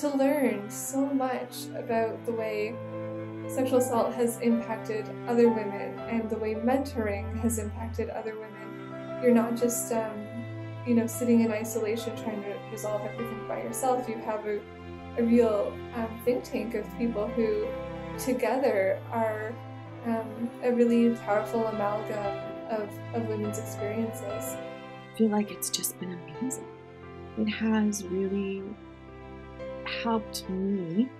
to learn so much about the way sexual assault has impacted other women and the way mentoring has impacted other women. You're not just, sitting in isolation trying to resolve everything by yourself. You have a real think tank of people who together are a really powerful amalgam of women's experiences. I feel like it's just been amazing. It has really helped me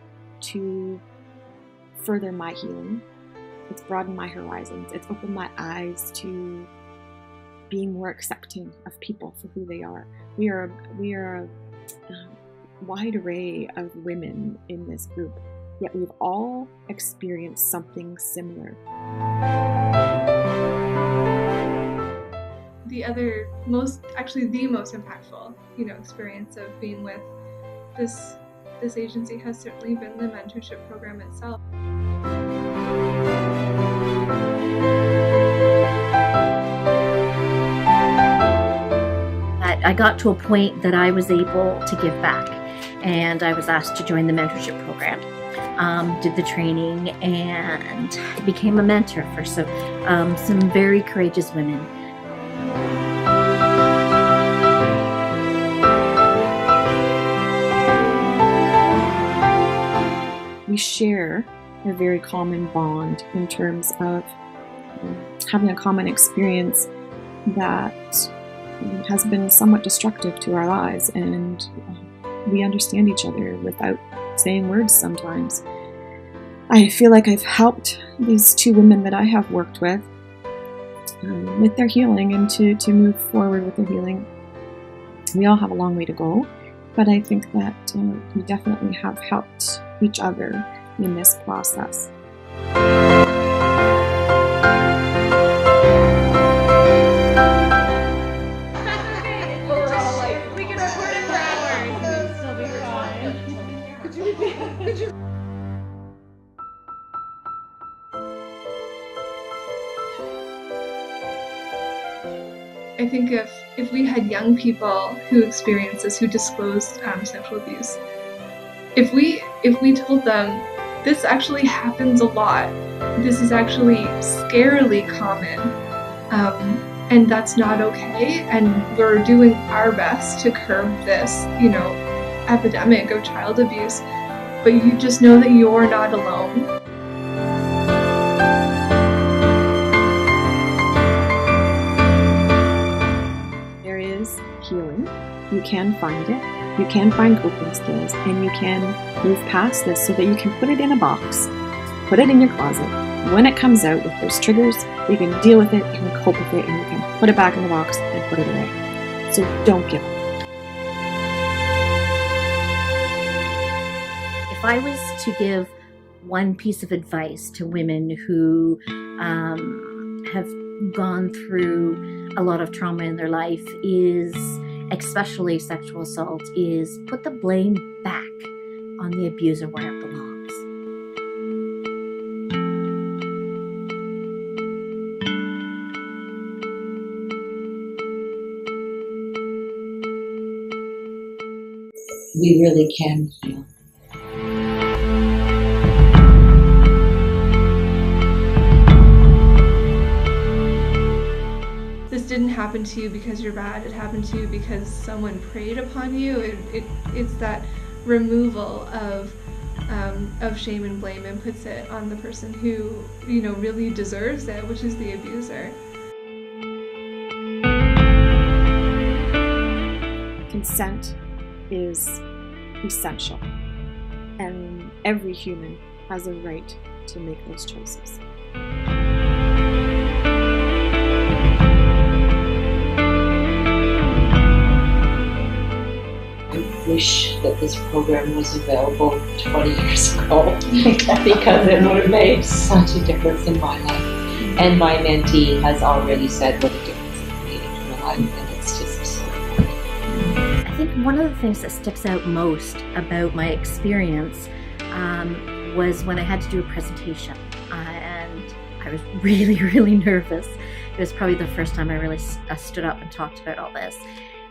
to further my healing. It's broadened my horizons. It's opened my eyes to being more accepting of people for who they are. We are a wide array of women in this group, yet we've all experienced something similar. The most impactful, experience of being with this agency has certainly been the mentorship program itself. I got to a point that I was able to give back, and I was asked to join the mentorship program. Did the training and became a mentor for some very courageous women. We share a very common bond in terms of having a common experience that has been somewhat destructive to our lives, and we understand each other without saying words sometimes. I feel like I've helped these two women that I have worked with their healing and to move forward with their healing. We all have a long way to go, but I think that we definitely have helped each other in this process. I think if we had young people who experienced this, who disclosed sexual abuse, if we told them this actually happens a lot, this is actually scarily common, and that's not okay, and we're doing our best to curb this, epidemic of child abuse, but you just know that you're not alone. Healing. You can find it. You can find coping skills, and you can move past this so that you can put it in a box, put it in your closet. When it comes out with those triggers, you can deal with it, you can cope with it, and you can put it back in the box and put it away. So don't give up. If I was to give one piece of advice to women who have gone through a lot of trauma in their life, is, especially sexual assault, is put the blame back on the abuser where it belongs. We really can heal. Didn't happen to you because you're bad. It happened to you because someone preyed upon you. It's that removal of shame and blame and puts it on the person who really deserves it, which is the abuser. Consent is essential, and every human has a right to make those choices. Wish that this program was available 20 years ago because it would have made such a difference in my life. And my mentee has already said what a difference it made in her life, and it's just so important. I think one of the things that sticks out most about my experience was when I had to do a presentation, and I was really, really nervous. It was probably the first time I really stood up and talked about all this.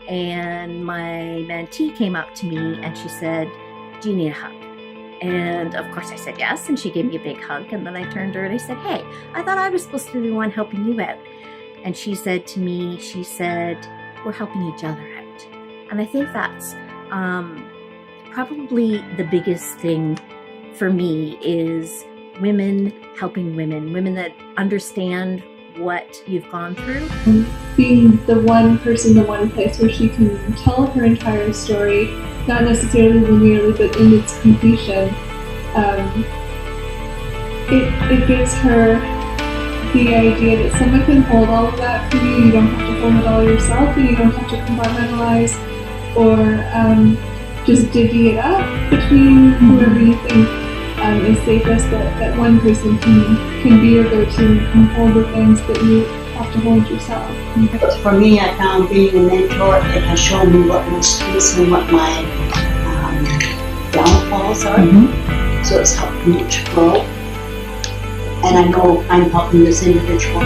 And my mentee came up to me and she said, do you need a hug? And of course I said yes, and she gave me a big hug. And then I turned to her and I said, hey, I thought I was supposed to be the one helping you out. And she said to me, we're helping each other out. And I think that's probably the biggest thing for me is women helping women that understand what you've gone through. Being the one person, the one place where she can tell her entire story, not necessarily linearly, but in its completion, it gives her the idea that someone can hold all of that for you. You don't have to hold it all yourself, and you don't have to compartmentalize or just divvy it up between whoever you think is safest, that one person can be your go-to and can hold the things that you have to hold yourself. For me, I found being a mentor, it has shown me what my strengths and what my downfalls are. So it's helped me to grow. And I know I'm helping this individual.